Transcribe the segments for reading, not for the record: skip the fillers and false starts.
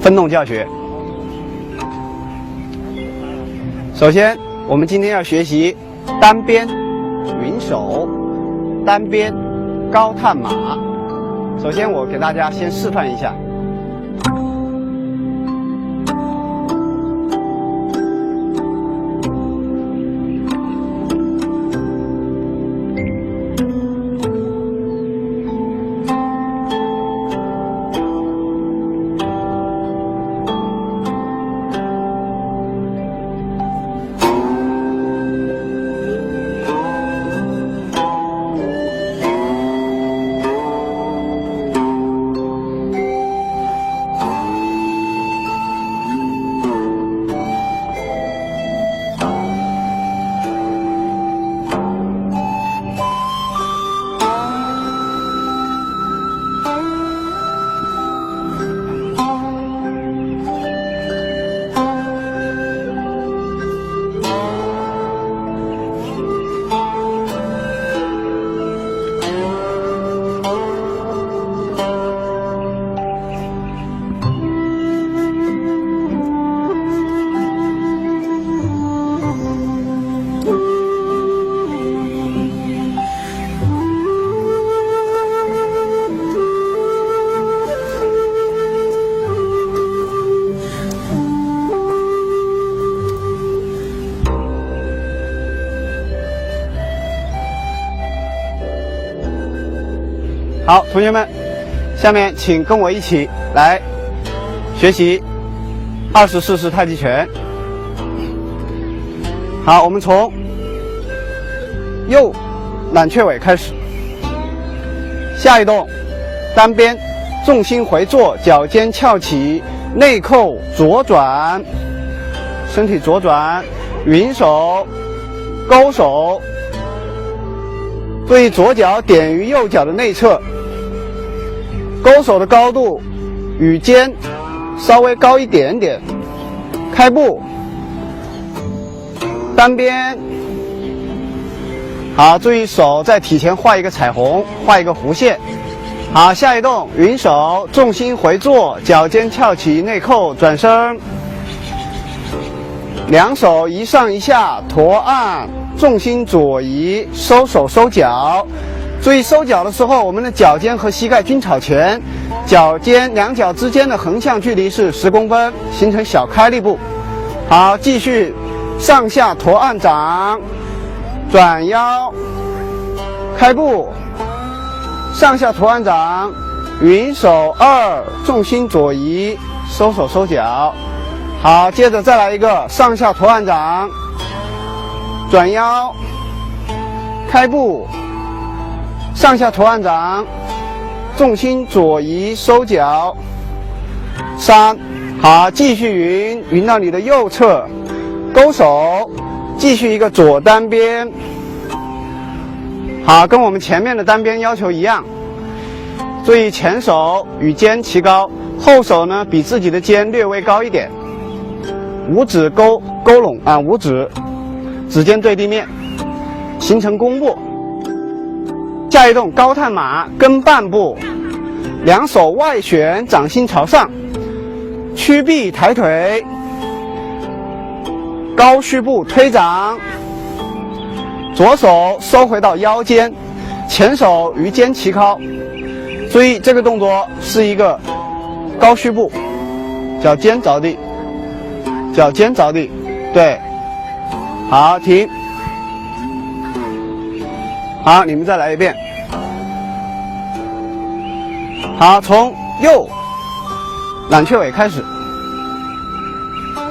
分动教学。首先，我们今天要学习单边云手、单边高探马。首先，我给大家先示范一下。好，同学们，下面请跟我一起来学习24式太极拳。好，我们从右揽雀尾开始。下一动，单边重心回坐，脚尖翘起，内扣左转，身体左转，云手，勾手。注意左脚点于右脚的内侧，勾手的高度与肩稍微高一点点。开步，单边。好，注意手在体前画一个彩虹，画一个弧线。好，下一动，云手，重心回坐，脚尖翘起，内扣，转身。两手一上一下，驮按。重心左移，收手收脚。注意收脚的时候，我们的脚尖和膝盖均朝前，脚尖两脚之间的横向距离是10公分，形成小开力步。好，继续上下驮按掌，转腰，开步，上下驮按掌，云手2，重心左移，收手收脚。好，接着再来一个上下驮按掌。转腰，开步，上下驮按掌，重心左移，收脚。3，好，继续云到你的右侧，勾手，继续一个左单边。好，跟我们前面的单边要求一样，注意前手与肩齐高，后手呢比自己的肩略微高一点，五指勾拢啊，五指。指尖对地面，形成弓步。下一动高探马，跟半步，两手外旋，掌心朝上，屈臂抬腿，高虚步推掌，左手收回到腰间，前手与肩齐高。注意这个动作是一个高虚步，脚尖着地，脚尖着地，对。好，停。好，你们再来一遍。好，从右揽雀尾开始。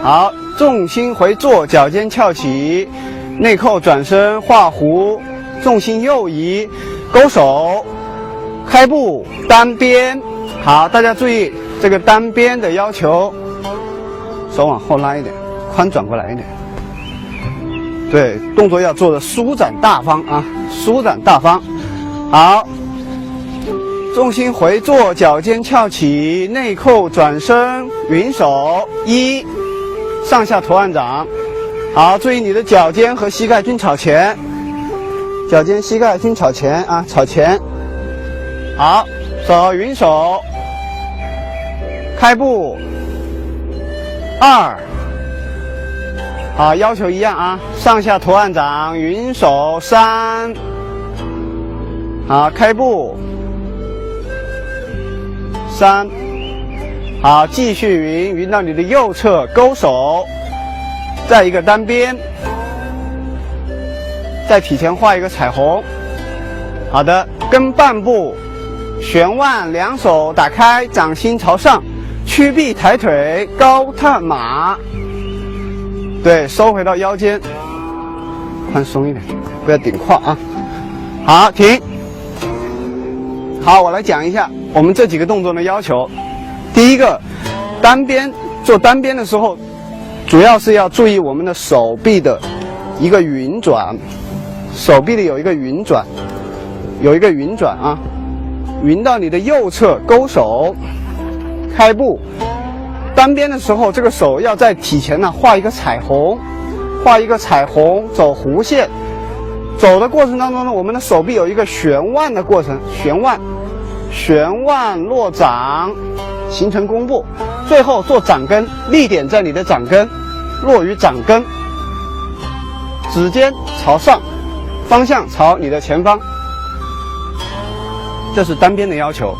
好，重心回坐，脚尖翘起，内扣转身画弧，重心右移，勾手，开步，单边。好，大家注意这个单边的要求，手往后拉一点，髋转过来一点。对，动作要做的舒展大方啊，舒展大方。好，重心回坐，脚尖翘起，内扣转身，云手1，上下驮按掌。好，注意你的脚尖和膝盖均朝前，脚尖膝盖均朝前啊，朝前。好，手云手，开步， 2。好，要求一样啊，上下托按掌，云手3。好，开步3。好，继续云到你的右侧，勾手，再一个单边，在体前画一个彩虹。好的，跟半步，旋腕，两手打开，掌心朝上，屈臂抬腿，高探马。对，收回到腰间，宽松一点，不要顶胯啊。好，停。好，我来讲一下我们这几个动作的要求。第一个，单边做单边的时候，主要是要注意我们的手臂的一个匀转，手臂里有一个匀转，啊，匀到你的右侧，勾手，开步。单边的时候，这个手要在体前呢画一个彩虹，走弧线。走的过程当中呢，我们的手臂有一个旋腕的过程，旋腕落掌，形成弓步。最后做掌根，力点在你的掌根，落于掌根，指尖朝上，方向朝你的前方。这是单边的要求。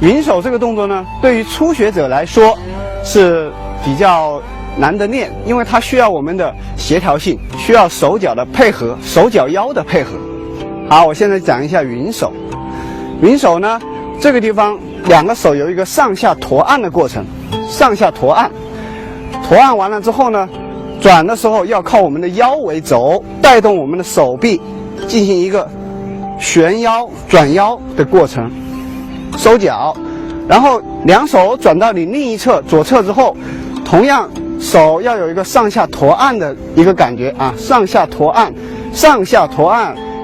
云手这个动作呢，对于初学者来说是比较难得练，因为它需要我们的协调性，需要手脚的配合，手脚腰的配合。好，我现在讲一下云手。云手呢，这个地方两个手有一个上下托按的过程，上下托按完了之后呢，转的时候要靠我们的腰为轴，带动我们的手臂进行一个旋腰转腰的过程，收脚，然后两手转到你另一侧左侧之后，同样手要有一个上下托按的一个感觉啊，上下托按，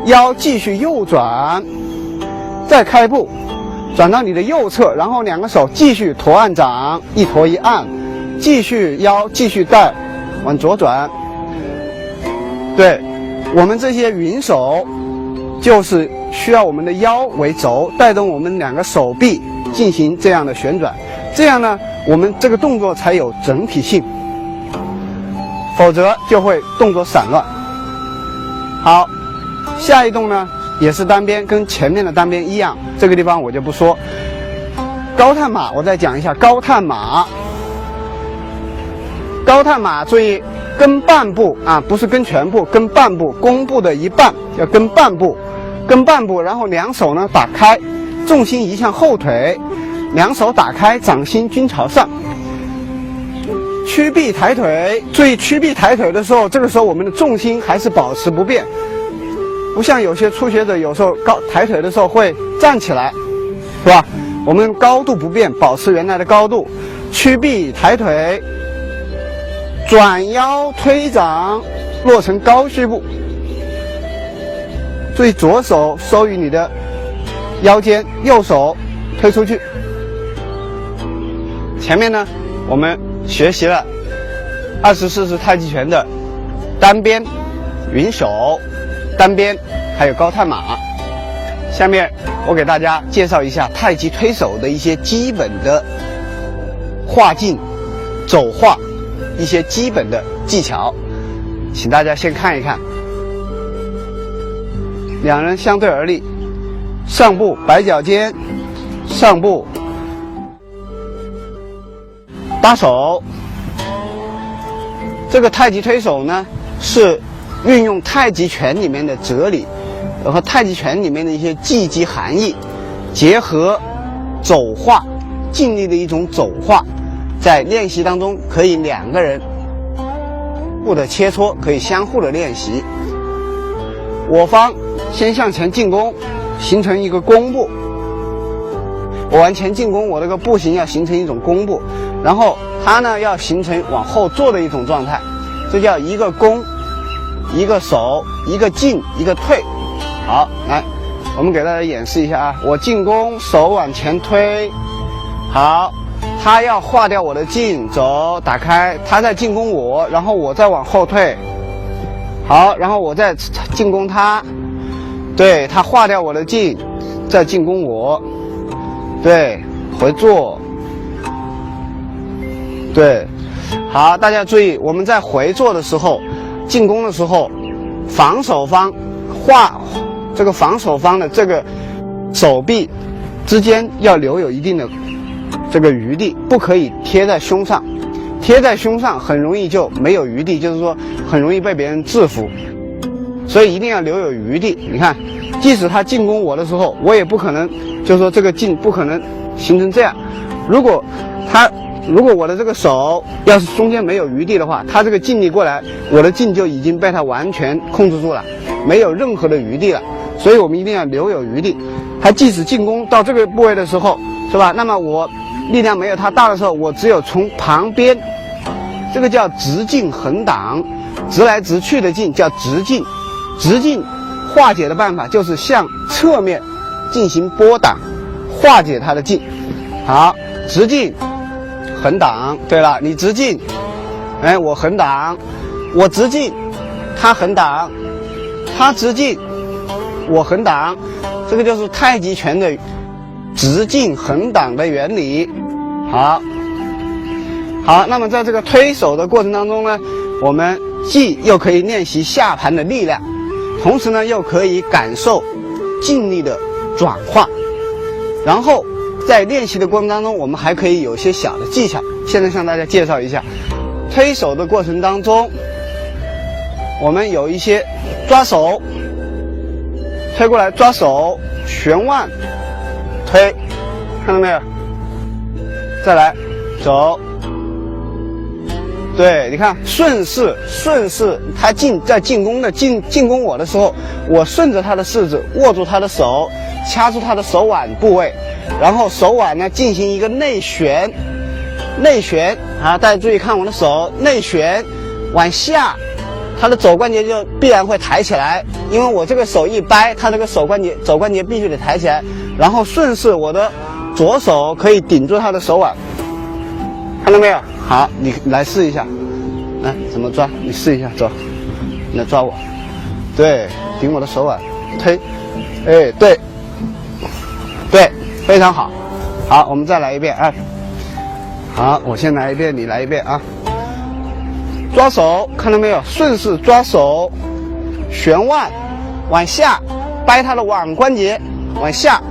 腰继续右转，再开步，转到你的右侧，然后两个手继续托按掌，一托一按，继续腰继续带，往左转。对，我们这些云手就是需要我们的腰为轴，带动我们两个手臂进行这样的旋转，这样呢，我们这个动作才有整体性，否则就会动作散乱。好，下一动呢也是单边，跟前面的单边一样，这个地方我就不说。高探马，我再讲一下高探马。高探马，注意跟半步啊，不是跟全部，跟半步，弓步的一半要跟半步，然后两手呢打开，重心移向后腿，两手打开，掌心均朝上，屈臂抬腿。注意屈臂抬腿的时候，这个时候我们的重心还是保持不变，不像有些初学者有时候抬腿的时候会站起来，是吧？我们高度不变，保持原来的高度，屈臂抬腿，转腰推掌，落成高虚步。注意左手收于你的腰间，右手推出去。前面呢，我们学习了24式太极拳的单边、云手、单边，还有高探马。下面我给大家介绍一下太极推手的一些基本的画劲、走画，一些基本的技巧，请大家先看一看。两人相对而立，上步摆脚尖，上步搭手。这个太极推手呢，是运用太极拳里面的哲理和太极拳里面的一些技击含义，结合走画，尽力的一种走画，在练习当中可以两个人互的切磋，可以相互的练习。我方先向前进攻，形成一个弓步，我往前进攻，我这个步形要形成一种弓步，然后它呢要形成往后坐的一种状态，这叫一个弓，一个手，一个进，一个退。好，来，我们给大家演示一下啊，我进攻，手往前推，好，他要划掉我的进，走，打开，他在进攻我，然后我再往后退，好，然后我再进攻他，对，他划掉我的进，再进攻我，对，回坐，对，好，大家注意，我们在回做的时候，进攻的时候，防守方这个防守方的这个手臂之间要留有一定的这个余地，不可以贴在胸上。贴在胸上很容易就没有余地，就是说很容易被别人制服，所以一定要留有余地。你看，即使他进攻我的时候，我也不可能，就是说这个劲不可能形成这样。如果我的这个手要是中间没有余地的话，他这个劲力过来，我的劲就已经被他完全控制住了，没有任何的余地了。所以我们一定要留有余地。他即使进攻到这个部位的时候，是吧？那么我力量没有他大的时候，我只有从旁边，这个叫直进横挡，直来直去的劲叫直进。直进化解的办法就是向侧面进行拨挡，化解它的劲。好，直进横挡。对了，你直进，哎，我横挡，我直进，他横挡，他直进，我横挡。这个就是太极拳的直进横挡的原理。好，那么在这个推手的过程当中呢，我们既又可以练习下盘的力量，同时呢又可以感受劲力的转化。然后在练习的过程当中，我们还可以有些小的技巧，现在向大家介绍一下。推手的过程当中，我们有一些抓手，推过来抓手，旋腕推，看到没有？再来走，对，你看顺势，他在进攻我的时候，我顺着他的势子握住他的手，掐住他的手腕部位，然后手腕呢进行一个内旋啊，大家注意看我的手内旋往下，他的肘关节就必然会抬起来，因为我这个手一掰，他这个肘关节必须得抬起来，然后顺势我的左手可以顶住他的手腕，看到没有？好，你来试一下，来怎么抓？你试一下，走，你来抓我，对，顶我的手腕，推，哎，对，非常好。好，我们再来一遍啊。好，我先来一遍，你来一遍啊。抓手，看到没有？顺势抓手，旋腕往下掰他的腕关节，往下。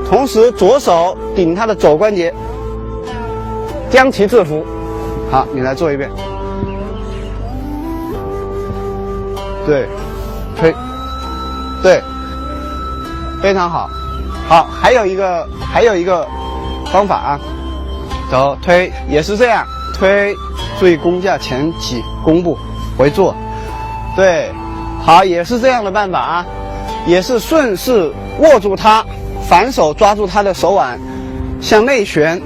同时左手顶他的肘关节，将其制服。好，你来做一遍。对，推，对，非常好。好，还有一个方法啊，走推也是这样推，注意弓架前起弓步回坐，对，好，也是这样的办法啊，也是顺势握住它。反手抓住他的手腕，向内旋，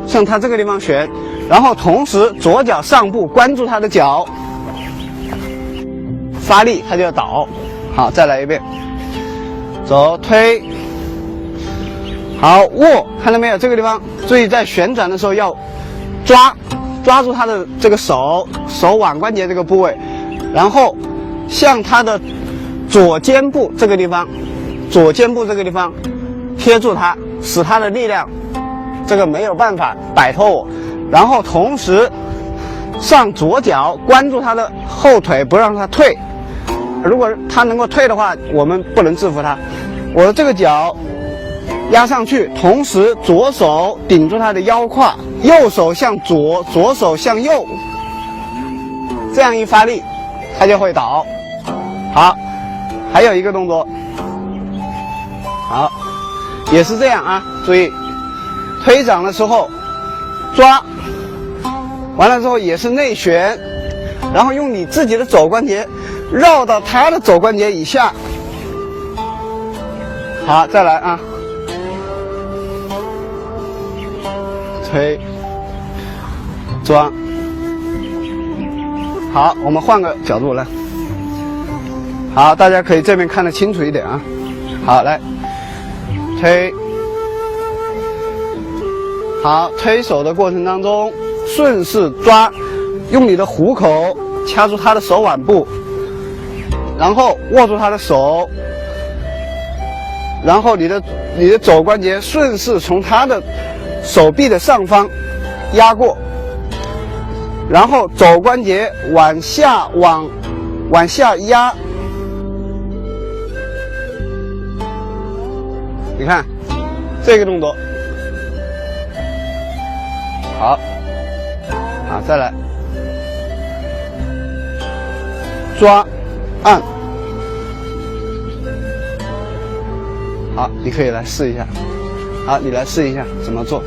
向他这个地方旋，然后同时左脚上步关住他的脚，发力他就要倒。好，再来一遍，走推，好握，看到没有？这个地方注意在旋转的时候要抓住他的这个手腕关节这个部位，然后向他的左肩部这个地方贴住它，使它的力量这个没有办法摆脱我，然后同时上左脚关住它的后腿，不让它退。如果它能够退的话，我们不能制服它。我的这个脚压上去，同时左手顶住它的腰胯，右手向左，左手向右，这样一发力，它就会倒。好，还有一个动作。好，也是这样啊，注意推掌的时候抓，完了之后也是内旋，然后用你自己的肘关节绕到他的肘关节以下。好，再来啊，推抓。好，我们换个角度来。好，大家可以这边看得清楚一点啊。好，来推，好，推手的过程当中，顺势抓，用你的虎口掐住他的手腕部，然后握住他的手，然后你的肘关节顺势从他的手臂的上方压过，然后肘关节往下压，你看这个动作，好，再来抓按，好，你可以来试一下，好，你来试一下怎么做。